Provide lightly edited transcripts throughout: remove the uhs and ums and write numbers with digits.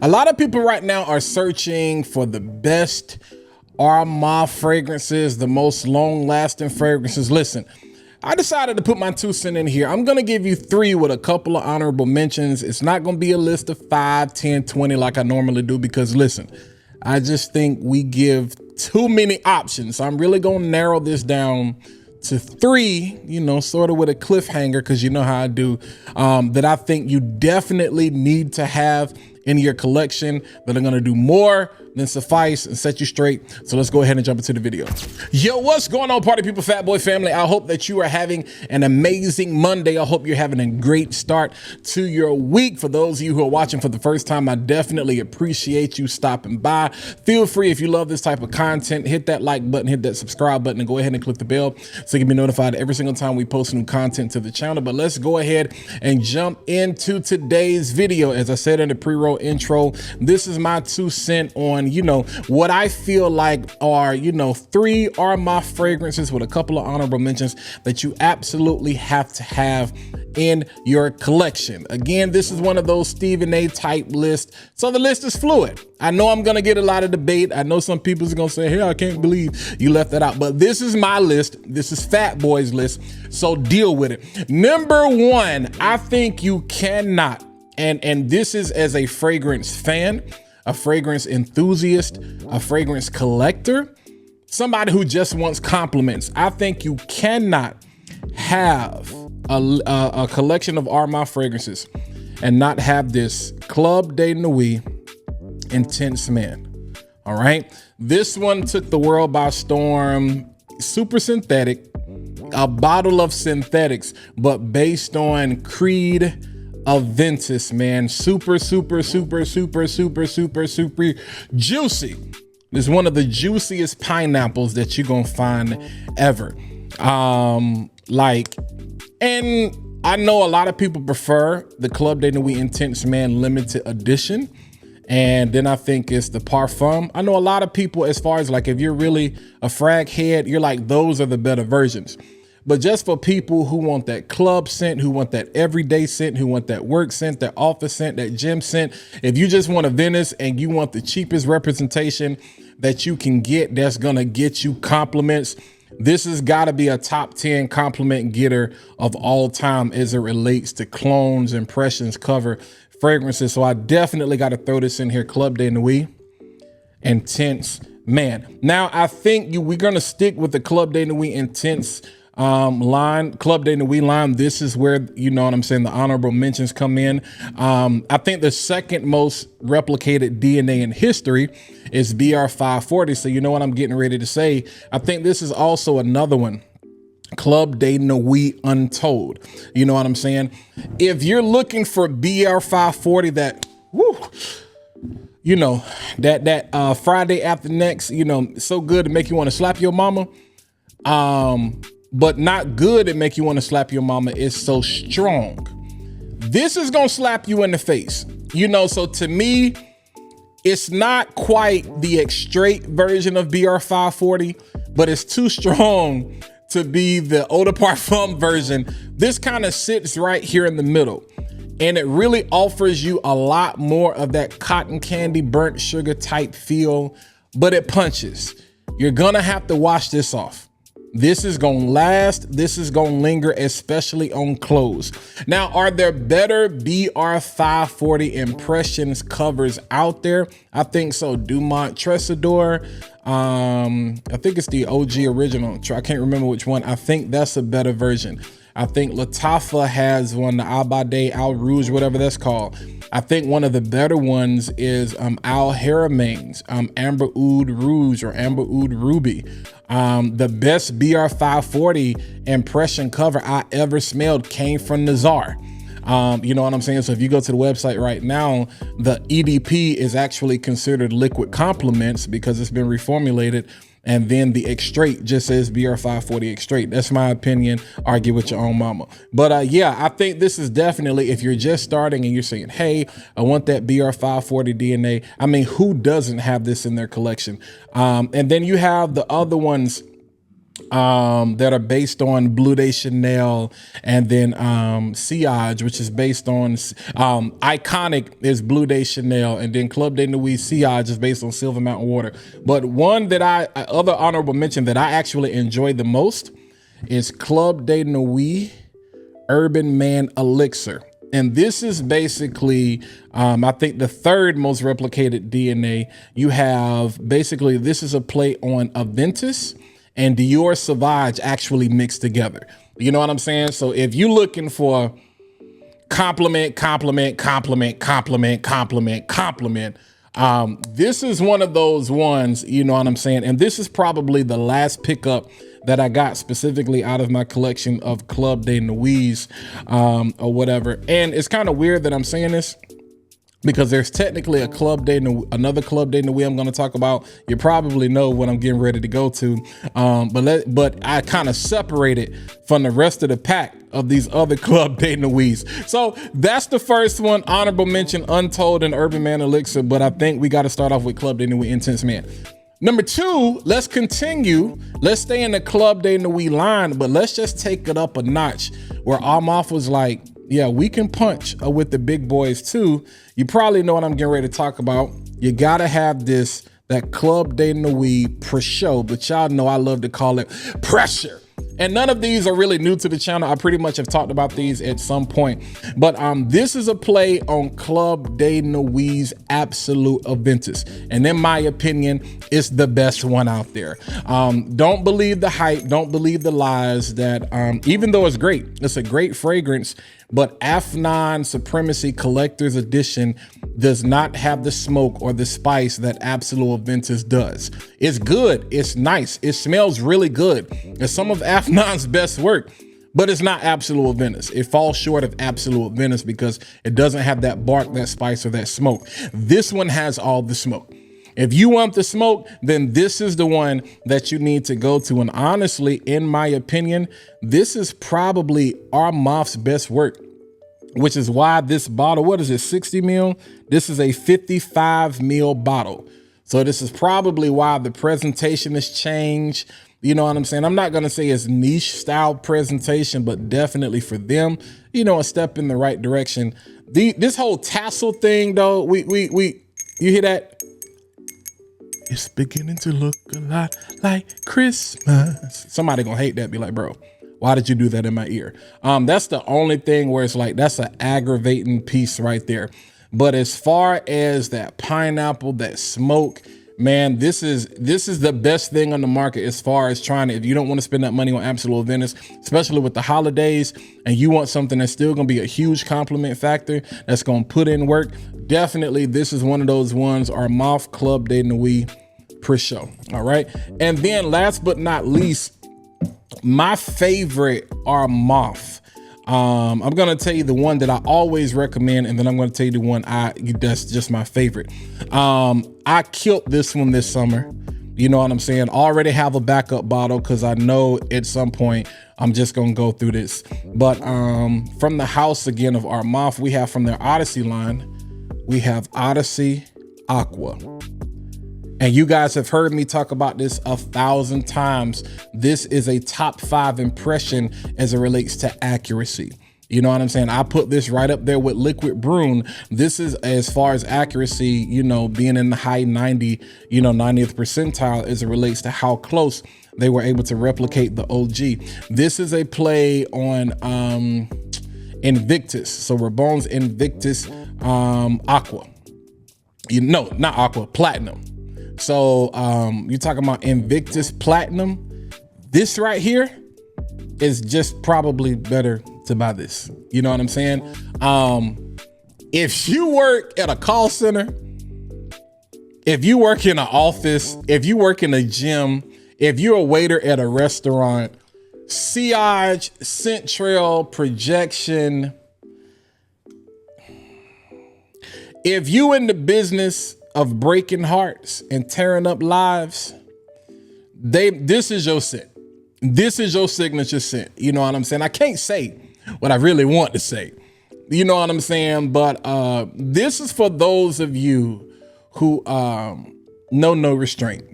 A lot of people right now are searching for the best Armaf fragrances, the most long-lasting fragrances. Listen, I decided to put my 2 cents in here. I'm going to give you 3 with a couple of honorable mentions. It's not going to be a list of 5, 10, 20 like I normally do because listen, I just think we give too many options. So I'm really going to narrow this down to 3, you know, sort of with a cliffhanger, because you know how I do, that I think you definitely need to have in your collection that are going to do more than suffice and set you straight. So let's go ahead and jump into the video. Yo, what's going on, party people, fat boy family? I hope that you are having an amazing Monday. I hope you're having a great start to your week. For those of you who are watching for the first time, I definitely appreciate you stopping by. Feel free, if you love this type of content, hit that like button, hit that subscribe button, and go ahead and click the bell so you can be notified every single time we post new content to the channel. But let's go ahead and jump into today's video. As I said in the pre-roll intro, this is my 2 cents on, you know, what I feel like are, you know, 3 Armaf fragrances with a couple of honorable mentions that you absolutely have to have in your collection. Again, this is one of those Stephen A type lists, so the list is fluid. I know I'm gonna get a lot of debate. I know some people are gonna say, hey, I can't believe you left that out, but this is my list. This is Fat Boy's list, so deal with it. Number 1, I think you cannot, and this is as a fragrance fan, a fragrance enthusiast, a fragrance collector, somebody who just wants compliments. I think you cannot have a collection of Armaf fragrances and not have this Club de Nuit Intense Man. All right. This one took the world by storm. Super synthetic, a bottle of synthetics, but based on Creed Aventus, man. Super juicy. It's one of the juiciest pineapples that you're gonna find ever. And I know a lot of people prefer the Club de Nuit Intense Man limited edition. And then I think it's the Parfum. I know a lot of people, as far as like, if you're really a frag head, you're like, those are the better versions. But just for people who want that club scent, who want that everyday scent, who want that work scent, that office scent, that gym scent, if you just want a Venice and you want the cheapest representation that you can get, that's gonna get you compliments, this has got to be a top 10 compliment getter of all time as it relates to clones, impressions, cover, fragrances. So I definitely got to throw this in here. Club de Nuit Intense Man. Now I think we're gonna stick with the Club de Nuit Intense line, Club de Nuit line. This is where, you know what I'm saying, the honorable mentions come in. I think the second most replicated DNA in history is BR540. So you know what I'm getting ready to say. I think this is also another one. Club de Nuit Untold. You know what I'm saying? If you're looking for BR540, that, woo, you know, that Friday after next, you know, so good to make you want to slap your mama. But not good to make you want to slap your mama, is so strong. This is going to slap you in the face. You know, so to me, it's not quite the extrait version of BR540, but it's too strong to be the Eau de Parfum version. This kind of sits right here in the middle, and it really offers you a lot more of that cotton candy, burnt sugar type feel, but it punches. You're going to have to wash this off. This is gonna last. This is gonna linger, especially on clothes. Now, are there better BR540 impressions covers out there? I think so. Dumont Tresidor. I think it's the OG original. I can't remember which one. I think that's a better version. I think Lattafa has one, the Abade Al Rouge, whatever that's called. I think one of the better ones is Al Haramain's Amber Oud Rouge or Amber Oud Ruby. The best BR540 impression cover I ever smelled came from Nazar. You know what I'm saying? So if you go to the website right now, the EDP is actually considered liquid compliments because it's been reformulated. And then the extrait just says BR540 extrait. That's my opinion. Argue with your own mama. But yeah, I think this is definitely, if you're just starting and you're saying, hey, I want that BR540 DNA. I mean, who doesn't have this in their collection? And then you have the other ones that are based on Blue de Chanel, and then Sillage, which is based on Iconic is Blue de Chanel, and then Club de Nuit Sillage is based on Silver Mountain Water. But one that other honorable mention that I actually enjoy the most is Club de Nuit Urban Man Elixir. And this is basically, I think, the third most replicated DNA. You have basically, this is a play on Aventus and Dior Sauvage actually mixed together. You know what I'm saying? So if you're looking for compliment, this is one of those ones, you know what I'm saying? And this is probably the last pickup that I got specifically out of my collection of Club de Nuits or whatever. And it's kind of weird that I'm saying this, because there's technically a another Club de Nuit I'm going to talk about. You probably know what I'm getting ready to go to, but I kind of separated from the rest of the pack of these other Club de Nuits. So that's the first one, honorable mention, Untold and Urban Man Elixir. But I think we got to start off with Club de Nuit Intense Man. Number two, let's continue. Let's stay in the Club de Nuit line, but let's just take it up a notch, where Armaf was like, yeah, we can punch with the big boys too. You probably know what I'm getting ready to talk about. You gotta have that Club de Nuit Precieux, but y'all know I love to call it Precieux. And none of these are really new to the channel. I pretty much have talked about these at some point. But this is a play on Club de Nuit's Absolute Aventus. And in my opinion, it's the best one out there. Don't believe the hype. Don't believe the lies that even though it's great, it's a great fragrance, but Afnan Supremacy Collector's Edition does not have the smoke or the spice that Absolute Aventus does. It's good. It's nice. It smells really good. It's some of Afnan's best work, but it's not Absolute Aventus. It falls short of Absolute Aventus because it doesn't have that bark, that spice, or that smoke. This one has all the smoke. If you want the smoke, then this is the one that you need to go to. And honestly, in my opinion, this is probably Armaf's best work, which is why this bottle, what is it, 60 mil? This is a 55 mil bottle. So this is probably why the presentation has changed. You know what I'm saying? I'm not going to say it's niche style presentation, but definitely for them, you know, a step in the right direction. This whole tassel thing though, you hear that? It's beginning to look a lot like Christmas. Somebody gonna hate that, be like, bro, why did you do that in my ear? That's the only thing where it's like, that's an aggravating piece right there. But as far as that pineapple, that smoke, man, this is the best thing on the market as far as trying to, if you don't want to spend that money on Absolute Aventus, especially with the holidays, and you want something that's still going to be a huge compliment factor, that's going to put in work, definitely this is one of those ones, Armaf Club de Nuit Precieux. All right. And then last but not least, my favorite Armaf. I'm going to tell you the one that I always recommend, and then I'm going to tell you the one that's just my favorite. I killed this one this summer. You know what I'm saying? Already have a backup bottle because I know at some point I'm just going to go through this. But from the house again of Armaf, we have from their Odyssey line, we have Odyssey Aqua. And you guys have heard me talk about this 1,000 times. This is a top 5 impression as it relates to accuracy. You know what I'm saying? I put this right up there with Liquid Brune. This is, as far as accuracy, you know, being in the high 90, you know, 90th percentile as it relates to how close they were able to replicate the OG. This is a play on Invictus. So Rabon's Invictus Aqua. Not Aqua, Platinum. So you're talking about Invictus Platinum. This right here is just probably better to buy this. You know what I'm saying? If you work at a call center, if you work in an office, if you work in a gym, if you're a waiter at a restaurant, Sillage, Scent Trail, Projection. If you in the business of breaking hearts and tearing up lives, this is your scent. This is your signature scent. You know what I'm saying? I can't say what I really want to say. You know what I'm saying? But this is for those of you who know no restraint.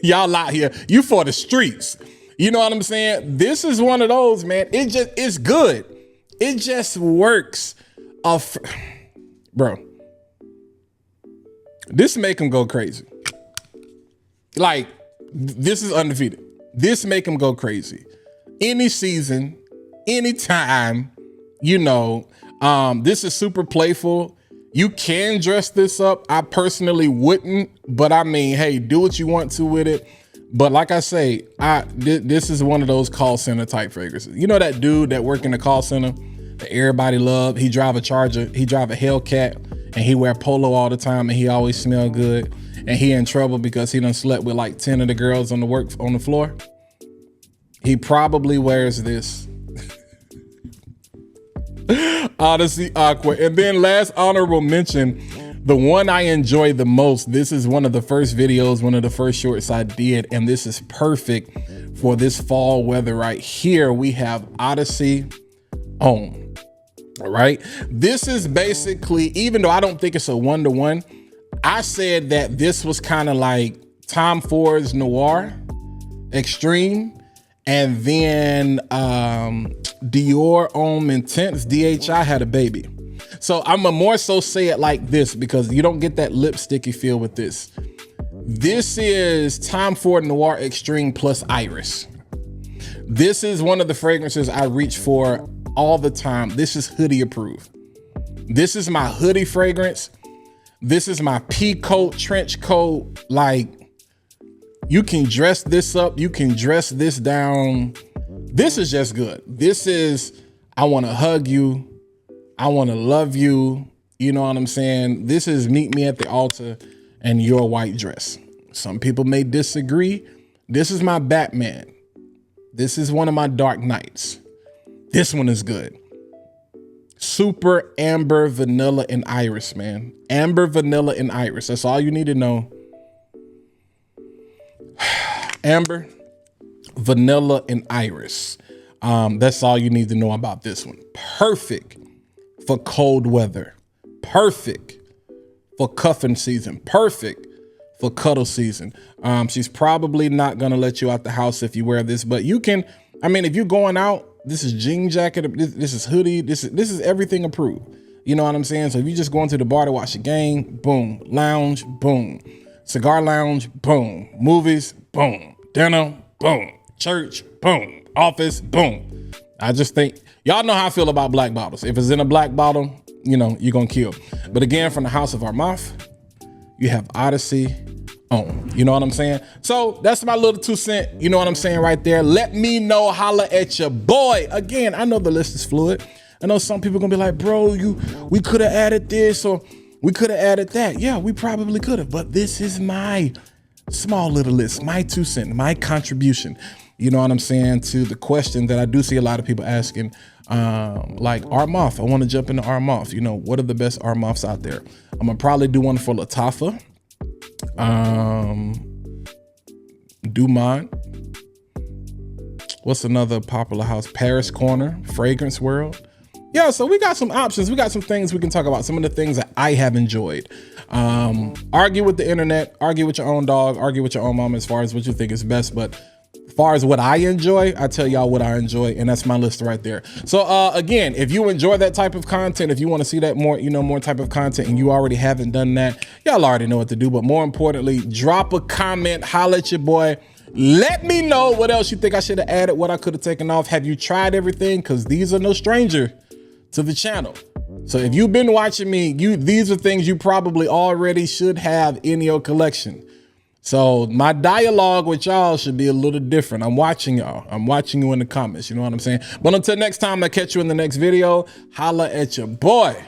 Y'all out here, you for the streets. You know what I'm saying? This is one of those, man. It's good. It just works. Bro, this make him go crazy. Like, this is undefeated. This make him go crazy. Any season, anytime, you know, this is super playful. You can dress this up. I personally wouldn't, but I mean, hey, do what you want to with it. But like I say, this is one of those call center type fragrances. You know that dude that work in the call center that everybody love? He drive a Charger, he drive a Hellcat, and he wear polo all the time, and he always smell good. And he in trouble because he done slept with like 10 of the girls on the floor. He probably wears this. Odyssey Aqua. And then last honorable mention, the one I enjoy the most. This is one of the first videos, one of the first shorts I did, and this is perfect for this fall weather right here. We have Odyssey Home. All right. This is basically, even though I don't think it's a one-to-one, I said that this was kind of like Tom Ford's Noir Extreme, and then Dior Homme Intense DHI had a baby. So I'm a more so say it like this because you don't get that lipsticky feel with this. This is Tom Ford Noir Extreme plus Iris. This is one of the fragrances I reach for all the time. This is hoodie approved. This is my hoodie fragrance. This is my pea coat, trench coat. Like, you can dress this up. You can dress this down. This is just good. This is, I want to hug you. I want to love you. You know what I'm saying? This is meet me at the altar and your white dress. Some people may disagree. This is my Batman. This is one of my Dark Knights. This one is good. Super amber, vanilla, and iris, man. Amber, vanilla, and iris. That's all you need to know. Amber, vanilla, and iris. That's all you need to know about this one. Perfect for cold weather. Perfect for cuffing season. Perfect for cuddle season. She's probably not gonna let you out the house if you wear this, but you can, I mean, if you're going out, this is jean jacket, this is hoodie, this is everything approved. You know what I'm saying? So if you just going to the bar to watch a game, boom. Lounge, boom. Cigar lounge, boom. Movies, boom. Dinner, boom. Church, boom. Office, boom. I just think, y'all know how I feel about black bottles. If it's in a black bottle, you know, you're gonna kill. But again, from the House of Armaf, you have Odyssey Home. You know what I'm saying? So that's my little 2 cents. You know what I'm saying right there. Let me know, holla at your boy. Again, I know the list is fluid. I know some people are gonna be like, bro, we could have added this or we could have added that. Yeah, we probably could have, but this is my small little list, my 2 cents, my contribution. You know what I'm saying, to the question that I do see a lot of people asking, like Armaf. I want to jump into Armaf. You know, what are the best Armafs out there? I'm gonna probably do one for Lattafa, Dumont. What's another popular house? Paris Corner, Fragrance World. Yeah, so we got some options. We got some things we can talk about. Some of the things that I have enjoyed. Argue with the internet, argue with your own dog, argue with your own mom as far as what you think is best. But as far as what I enjoy, I tell y'all what I enjoy, and that's my list right there. So again, if you enjoy that type of content, if you want to see that more, you know, more type of content, and you already haven't done that, y'all already know what to do. But more importantly, drop a comment, holla at your boy. Let me know what else you think I should have added, what I could have taken off. Have you tried everything? Because these are no stranger to the channel. So if you've been watching me, these are things you probably already should have in your collection. So my dialogue with y'all should be a little different. I'm watching y'all. I'm watching you in the comments. You know what I'm saying? But until next time, I'll catch you in the next video. Holla at your boy.